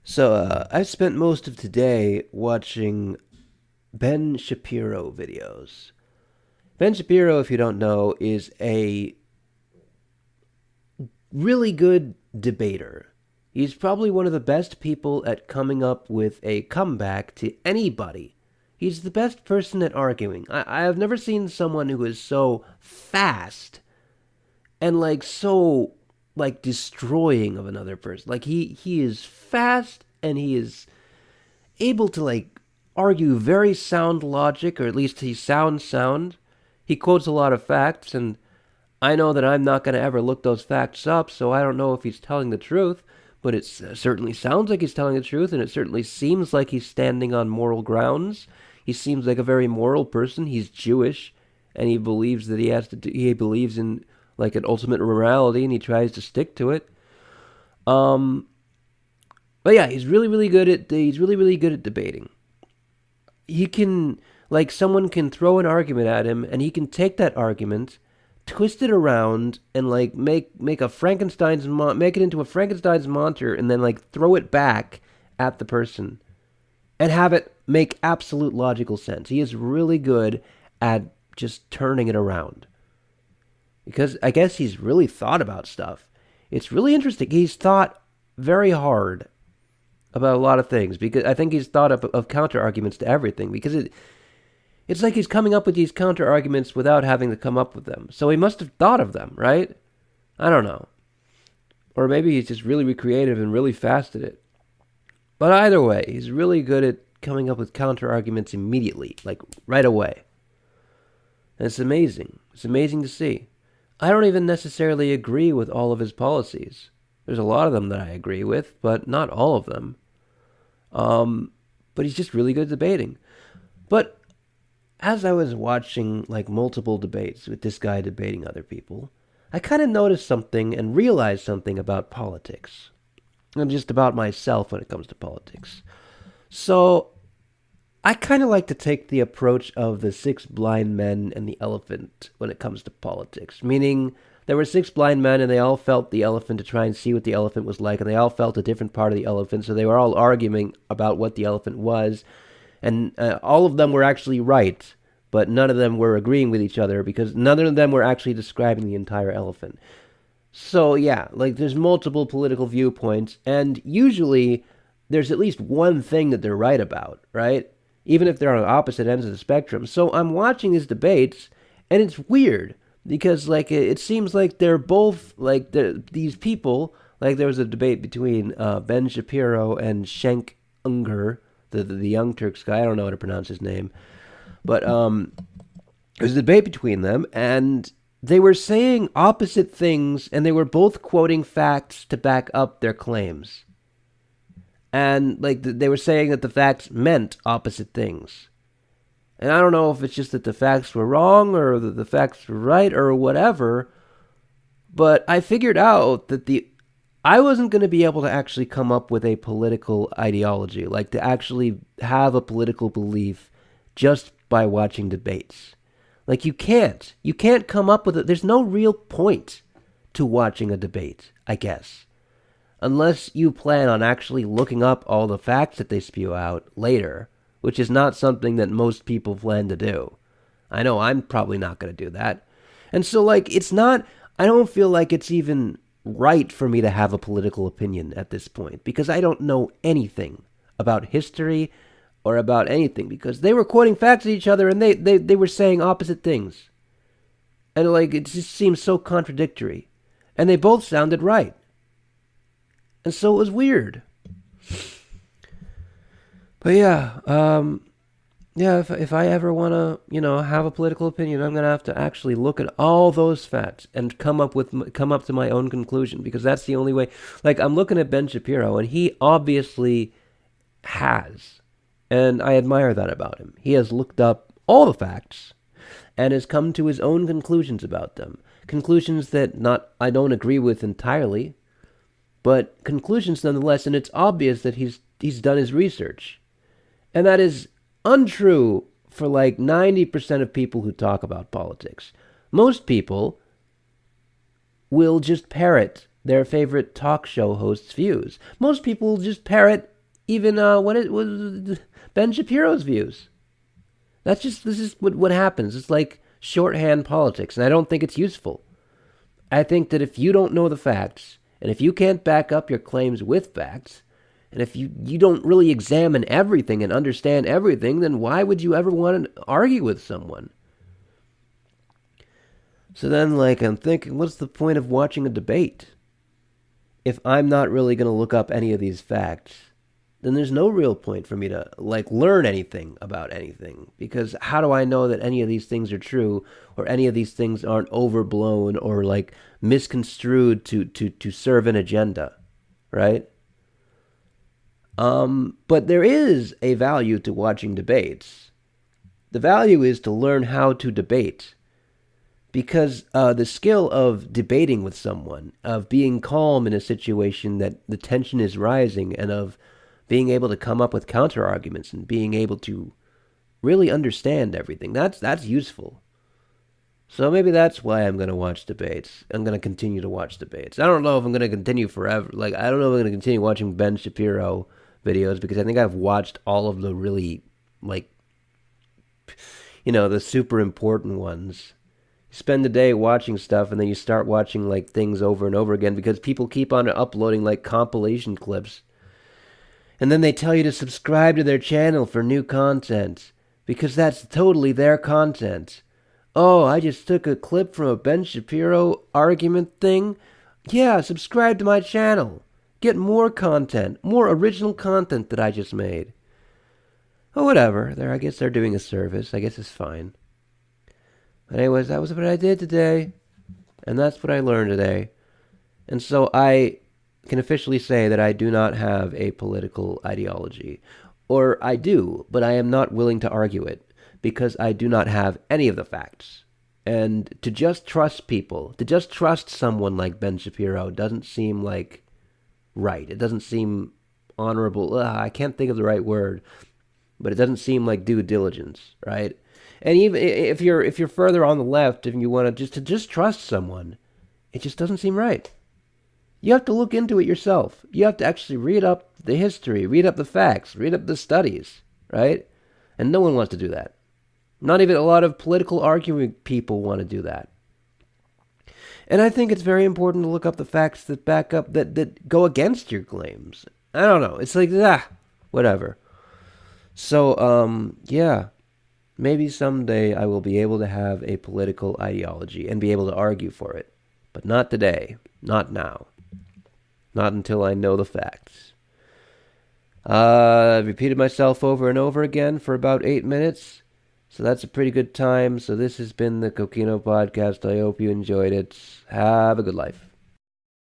I've spent most of today watching Ben Shapiro videos. Ben Shapiro, if you don't know, is a really good debater. He's probably one of the best people at coming up with a comeback to anybody. He's the best person at arguing. I have never seen someone who is so fast and destroying of another person. Like he is fast and he is able to argue very sound logic, or at least he sounds sound. He quotes a lot of facts, and I know that I'm not going to ever look those facts up, so I don't know if he's telling the truth, but it certainly sounds like he's telling the truth, and it certainly seems like he's standing on moral grounds. He seems like a very moral person. He's Jewish, and he believes that he believes in an ultimate morality, and he tries to stick to it. But yeah, he's really really good at debating. He can someone can throw an argument at him, and he can take that argument, twist it around, and make it into a Frankenstein's monster, and then throw it back at the person, and have it make absolute logical sense. He is really good at just turning it around, because I guess he's really thought about stuff. It's really interesting. He's thought very hard about a lot of things, because I think he's thought of counter arguments to everything, because it's like he's coming up with these counter arguments without having to come up with them. So he must have thought of them, right? I don't know. Or maybe he's just really creative and really fast at it. But either way, he's really good at coming up with counter arguments immediately, right away. And it's amazing. It's amazing to see. I don't even necessarily agree with all of his policies. There's a lot of them that I agree with, but not all of them. But he's just really good at debating. But as I was watching multiple debates with this guy debating other people, I kind of noticed something and realized something about politics. And just about myself when it comes to politics. So I kind of like to take the approach of the six blind men and the elephant when it comes to politics. Meaning, there were six blind men, and they all felt the elephant to try and see what the elephant was like, and they all felt a different part of the elephant, so they were all arguing about what the elephant was, and all of them were actually right, but none of them were agreeing with each other, because none of them were actually describing the entire elephant. So yeah, there's multiple political viewpoints, and usually there's at least one thing that they're right about, right? Even if they're on opposite ends of the spectrum. So I'm watching these debates, and it's weird, because it seems like they're both these people. There was a debate between Ben Shapiro and Cenk Unger, the Young Turks guy. I don't know how to pronounce his name, but there was a debate between them, and they were saying opposite things, and they were both quoting facts to back up their claims. And they were saying that the facts meant opposite things. And I don't know if it's just that the facts were wrong or that the facts were right or whatever, but I figured out that I wasn't going to be able to actually come up with a political ideology, to actually have a political belief just by watching debates. You can't come up with it. There's no real point to watching a debate, I guess, unless you plan on actually looking up all the facts that they spew out later, which is not something that most people plan to do. I know I'm probably not going to do that. And so, it's not, I don't feel like it's even right for me to have a political opinion at this point, because I don't know anything about history or about anything, because they were quoting facts at each other, and they were saying opposite things. And, it just seems so contradictory. And they both sounded right. And so it was weird. But yeah, if I ever want to, have a political opinion, I'm going to have to actually look at all those facts and come up to my own conclusion, because that's the only way. I'm looking at Ben Shapiro, and he obviously has, and I admire that about him. He has looked up all the facts and has come to his own conclusions about them. Conclusions that I don't agree with entirely, but conclusions nonetheless, and it's obvious that he's done his research. And that is untrue for 90% of people who talk about politics. Most people will just parrot their favorite talk show host's views. Most people will just parrot even what it was Ben Shapiro's views. This is what happens. It's like shorthand politics, and I don't think it's useful. I think that if you don't know the facts, and if you can't back up your claims with facts, and if you don't really examine everything and understand everything, then why would you ever want to argue with someone? So then, like, I'm thinking, what's the point of watching a debate? If I'm not really going to look up any of these facts, then there's no real point for me to, like, learn anything about anything. Because how do I know that any of these things are true, or any of these things aren't overblown or, like, misconstrued to serve an agenda, right? But there is a value to watching debates. The value is to learn how to debate. Because the skill of debating with someone, of being calm in a situation that the tension is rising, and of being able to come up with counter arguments and being able to really understand everything, that's useful. So maybe that's why I'm going to watch debates. I'm going to continue to watch debates. I don't know if I'm going to continue forever. Like, I don't know if I'm going to continue watching Ben Shapiro videos, because I think I've watched all of the really, like, the super important ones. Spend the day watching stuff, and then you start watching, like, things over and over again because people keep on uploading, like, compilation clips. And then they tell you to subscribe to their channel for new content because that's totally their content. Oh, I just took a clip from a Ben Shapiro argument thing. Yeah, subscribe to my channel. Get more content, more original content that I just made. Oh, whatever. I guess they're doing a service. I guess it's fine. But anyways, that was what I did today. And that's what I learned today. And so I can officially say that I do not have a political ideology. Or I do, but I am not willing to argue it, because I do not have any of the facts. And to just trust people, to just trust someone like Ben Shapiro doesn't seem like right. It doesn't seem honorable. I can't think of the right word. But it doesn't seem like due diligence, right? And even if you're further on the left, if you want to just trust someone, it just doesn't seem right. You have to look into it yourself. You have to actually read up the history, read up the facts, read up the studies, right? And no one wants to do that. Not even a lot of political arguing people want to do that. And I think it's very important to look up the facts that back up, that go against your claims. I don't know. It's like, whatever. So, yeah. Maybe someday I will be able to have a political ideology and be able to argue for it. But not today. Not now. Not until I know the facts. I've repeated myself over and over again for about 8 minutes. So that's a pretty good time. So this has been the Kokino Podcast. I hope you enjoyed it. Have a good life.